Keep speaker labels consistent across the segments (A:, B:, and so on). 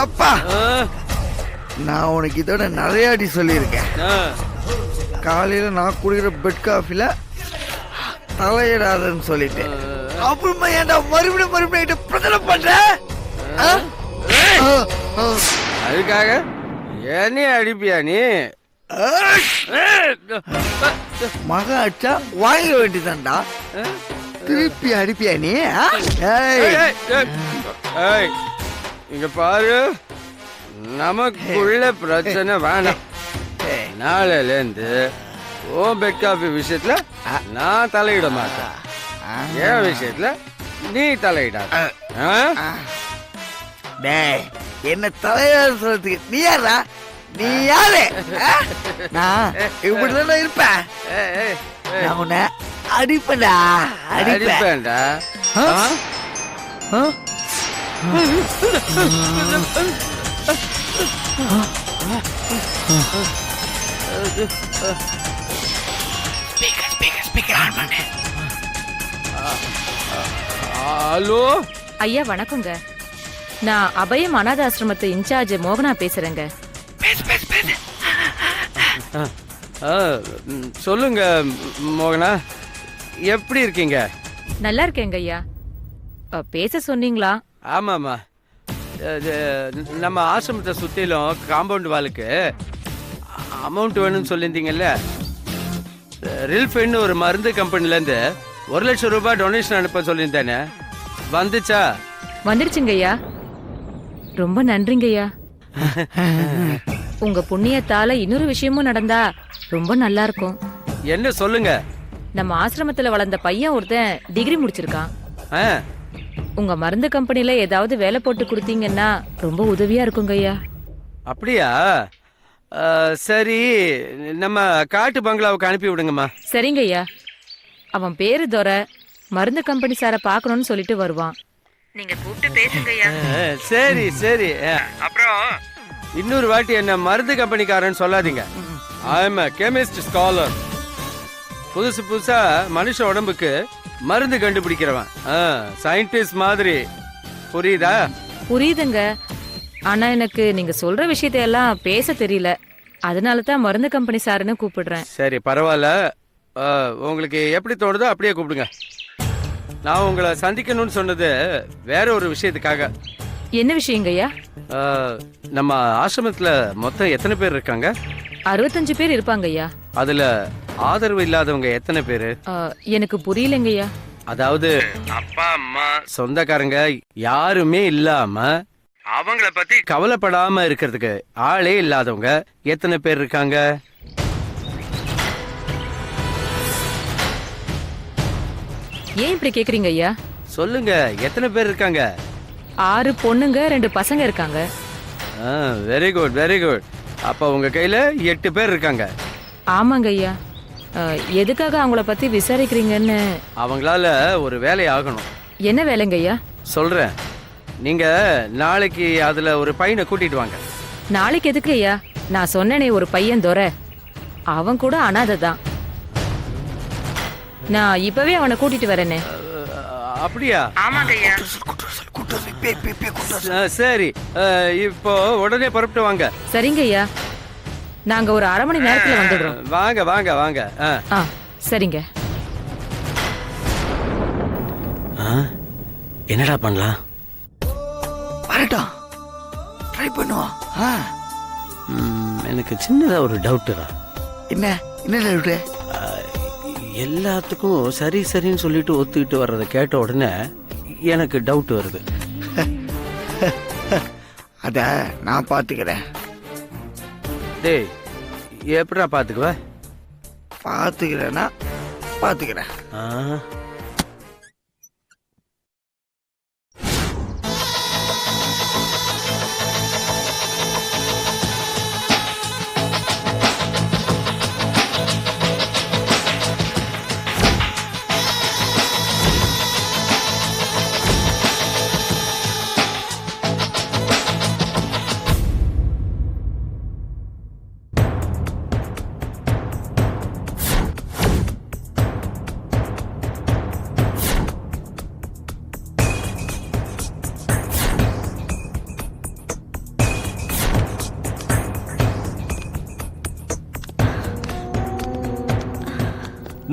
A: அப்பா நான் உனக்கு இதோட நிறைய அடி சொல்லியிருக்கேன். காலையில நான் குடிக்கிற பெட் காஃபில தலையிடாதன்னு சொல்லிட்டேன். அப்புறமா ஏன்டா மறுபடியும் பிரச்சனை பண்ற?
B: அதுக்காக என்ன அடிப்பியா நீ?
A: மக அடிச்சா வாங்க வேண்டியதான்டா, திருப்பி அடிப்பியா நீ?
B: இங்க பாரு, நமக்குள்ள பிரச்சனை வேணாம். நாளையில இருந்து ஓ பெட் காஃபி விஷயத்துல நான் தலையிட மாட்டேன், என் விஷயத்துல நீ தலையிடாத.
A: என்ன தலையாரு சொல்றதுக்கு நீ யாரா? நீ யாரு? நான் இப்படிதான் இருப்பேன். நான் உன்னை அடிப்பேன்டா,
B: அடிப்பேன்டா. ஹலோ
C: ஐயா, வணக்கங்க. நான் அபயம் அநாத ஆசிரமத்து இன்சார்ஜ் மோகனா பேசுறேங்க.
B: சொல்லுங்க மோகனா, எப்படி இருக்கீங்க?
C: நல்லா இருக்கேங்க ஐயா. பேச சொன்னீங்களா?
B: ஆமாம்மா, நம்ம ஆசிரமத்தை சுற்றிலும் காம்பவுண்ட் வாலுக்கு அமௌண்ட் வேணும்னு சொல்லியிருந்தீங்கல்ல. ரில்ஃபென்னு ஒரு மருந்து கம்பெனிலேருந்து 1 லட்சம் ரூபாய் டொனேஷன் அனுப்ப சொல்லியிருந்தேனே, வந்துச்சா?
C: வந்துடுச்சுங்க ஐயா. ரொம்ப நன்றிங்க ஐயா. உங்க புண்ணியத்தால இன்னொரு விஷயமும் நடந்தா ரொம்ப நல்லா இருக்கும்.
B: என்ன சொல்லுங்க?
C: நம்ம ஆசிரமத்துல வளர்ந்த பையன் ஒருத்தன் டிகிரி முடிச்சிருக்கான். உங்க மருந்து கம்பெனில ஏதாவது வேலை போட்டு கொடுத்தீங்கன்னா ரொம்ப உதவியா இருக்குங்க ஐயா.
B: அப்படியா? சரி, நம்ம காட்டு பங்களாவுக்கு அனுப்பி விடுங்கம்மா.
C: சரிங்க ஐயா. அவன் பேரு துரை. மருந்து கம்பெனி சார பாக்கணும்னு சொல்லிட்டு வருவான். நீங்க கூப்பிட்டு பேசுங்க ஐயா.
B: சரி சரி. அப்புறம் இன்னொரு வாட்டி என்ன மருந்து கம்பெனிக்காரன்னு சொல்லாதீங்க. I am a chemist scholar. புதுசா மனுஷ உடம்புக்கு மருந்து கண்டுபிடிக்கிறவன், சயின்டிஸ்ட் மாதிரி. புரியுதா?
C: புரியுதுங்க. ஆனா எனக்கு நீங்க சொல்ற விஷயத்தையெல்லாம் பேச தெரியல, அதனால தான் மருந்து கம்பெனி சாருன்னு கூப்பிடுறேன்.
B: சரி, பரவாயில்ல. உங்களுக்கு எப்படி தோணுதோ அப்படியே கூப்பிடுங்க. நான் உங்களை சந்திக்கணும்னு சொன்னது வேற ஒரு விஷயத்துக்காக.
C: என்ன விஷயங்க ஐயா?
B: நம்ம ஆசிரமத்துல மொத்தம் எத்தனை பேர் இருக்காங்க?
C: 65 பேர் இருப்பாங்க ஐயா.
B: அதுல ஆதரவு இல்லாதவங்க எத்தனை பேரு?
C: எனக்கு புரியலங்க ஐயா.
B: அதாவது அப்பா அம்மா சொந்தக்காரங்க யாருமே இல்லாம அவங்கள பத்தி கவலைப்படாம இருக்கிறதுக்கு ஆளே இல்லாதவங்க எத்தனை பேர் இருக்காங்க?
C: ஏன் இப்படி கேக்குறீங்க ஐயா?
B: சொல்லுங்க, எத்தனை பேர் இருக்காங்க?
C: 6 பொண்ணுங்க 2 பசங்க இருக்காங்க.
B: Very good very good. அப்ப உங்க கையில 8 பேர் இருக்காங்க.
C: ஆமாங்க ஐயா. எதுக்காக அவங்கள பத்தி விசாரிக்கிறீங்கன்னு?
B: அவங்களால ஒரு வேலை ஆகணும்.
C: என்ன வேலைங்க ஐயா?
B: சொல்றேன். நீங்க நாளைக்கு அதுல ஒரு பையனை கூட்டிட்டு வாங்க.
C: நாளைக்கு எதுக்கு ஐயா? நான் சொன்னேனே ஒரு பையன் துரை, அவன் கூட அனாதை தான். நான் இப்பவே அவனை கூட்டிட்டு வரேனே.
B: அப்படியா?
C: ஆமாங்க ஐயா.
B: சரி, இப்போ உடனே புறப்பட்டு வாங்க.
C: சரிங்க ஐயா, நாங்க ஒரு 1/2 மணி நேரத்துல வந்துடுறோம்.
B: வாங்க வாங்க வாங்க.
C: சரிங்க.
B: என்னடா பண்ணலாம்?
A: வரட்டும், ட்ரை பண்ணுவோம்.
B: எனக்கு சின்னதா ஒரு டவுட்டுடா.
A: என்ன டவுட்டு?
B: எல்லாத்துக்கும் சரி சரின்னு சொல்லிட்டு ஒத்துக்கிட்டு வர்றதை கேட்ட உடனே எனக்கு டவுட் வருது.
A: அத நான் பாத்துக்கிறேன்.
B: டேய், எப்படா பாத்துக்குவ?
A: பாத்துக்கிறேன்னா பாத்துக்கிறேன்.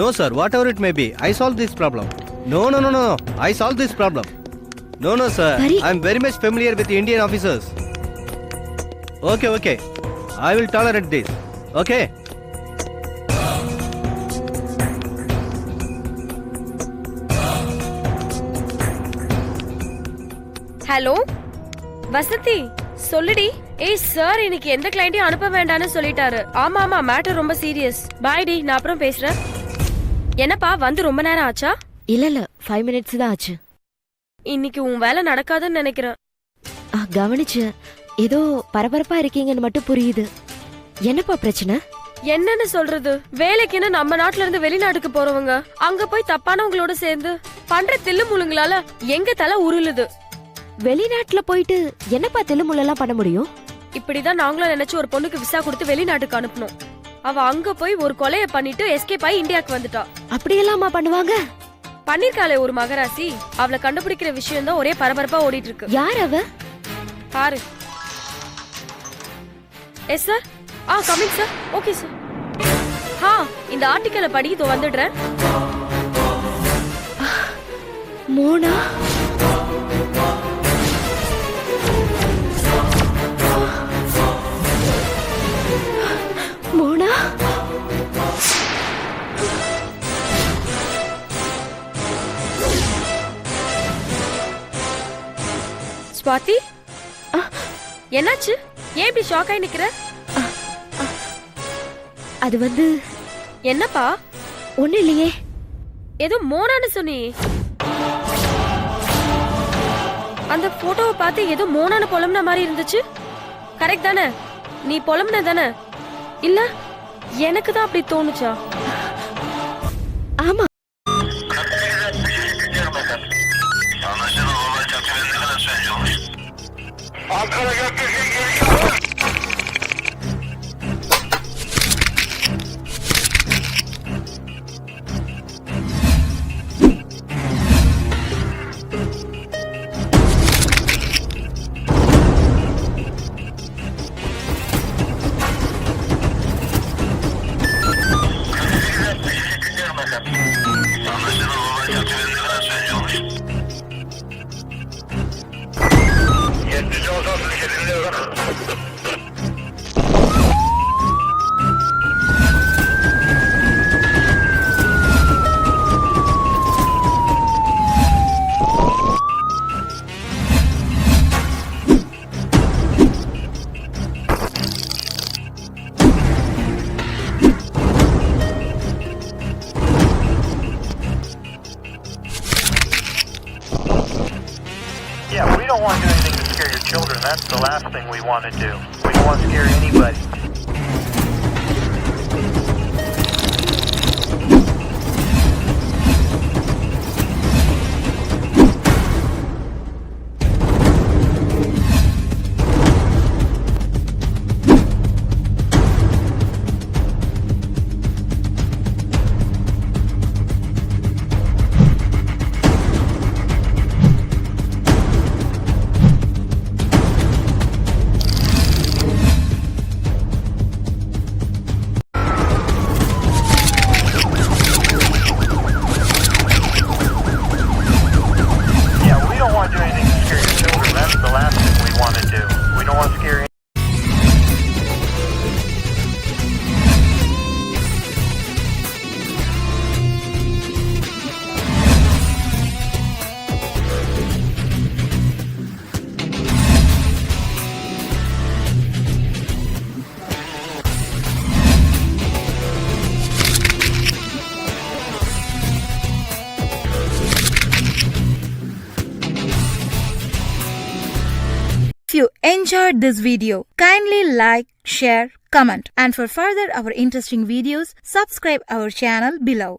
D: No, sir. Whatever it may be, I solved this problem. No. I solved this problem. No, sir.
E: Pari.
D: I'm very much familiar with the Indian officers. Okay. I will tolerate this. Okay.
E: Hello Vasanthi சொல்லுடி. ஏய் sir இன்னைக்கு எந்த கிளையண்டையும் அனுப்ப வேண்டாம்னு சொல்லிட்டாரு. ஆமா matter ரொம்ப serious. பாய் D, நான் அப்புறம் பேசுறேன். என்னப்பா வந்து ரொம்ப நேரம் ஆச்சா?
F: இல்ல 5 மினிட்ஸ் தான் ஆச்சு.
E: இன்னைக்கு உன் வேலை நடக்காதுன்னு நினைக்கிறேன்.
F: கவனிச்சேன். ஏதோ பரபரப்பா இருக்கீங்கன்னு மட்டும் புரியுது. என்னப்பா பிரச்சனை?
E: என்னன்னு சொல்றது, வேலைக்குன்னு நம்ம நாட்டுல இருந்து வெளிநாட்டுக்கு போறவங்க அங்க போய் தப்பானவங்களோட சேர்ந்து பண்ற தில்லு முழுங்களால எங்க தலை உருளுது.
F: வெளிநாட்டுல போயிட்டு என்னப்பா தில்லுமுள்ளெல்லாம் பண்ண முடியும்?
E: இப்படிதான் நாங்களும் நினைச்சு ஒரு பொண்ணுக்கு விசா கொடுத்து வெளிநாட்டுக்கு அனுப்பணும். அவ அங்க போய் ஒரு கொலைய பண்ணிட்டு எஸ்கேப் ஆகி இந்தியாக்கு வந்துட்டா.
F: அப்படியெல்லாமா பண்ணுவாங்க?
E: பண்ணிருக்காளே ஒரு மகராசி. அவளை கண்டுபிடிக்கிற விஷயம் தான் ஒரே பரபரப்பா ஓடிட்டு இருக்கு.
F: யார் அவ?
E: பாரு. Yes sir. Coming sir. Okay sir. இந்த ஆர்டிக்கலை படி இதோ வந்துடுறேன்.
F: மோனா மோனா
E: ஸ்வாதி, என்னாச்சு? ஏன் இப்படி ஷாக் ஆகி நிக்கிற?
F: அது வந்து
E: என்னப்பா?
F: ஒண்ணு இல்லையே.
E: ஏதோ மோனான்னு சொன்னி. அந்த போட்டோவை பார்த்து ஏதோ மோனான புலம்புன மாதிரி இருந்துச்சு. கரெக்ட் தானே? நீ புலம்புன தானே? இல்ல எனக்கு தான் அப்படி தோணுச்சா?
F: ஆமா.
G: Yeah, we don't want to do anything to scare your children. That's the last thing we want to do. We don't want to scare anybody.
H: If you enjoyed this video, kindly like, share, comment, and for further our interesting videos, subscribe our channel below.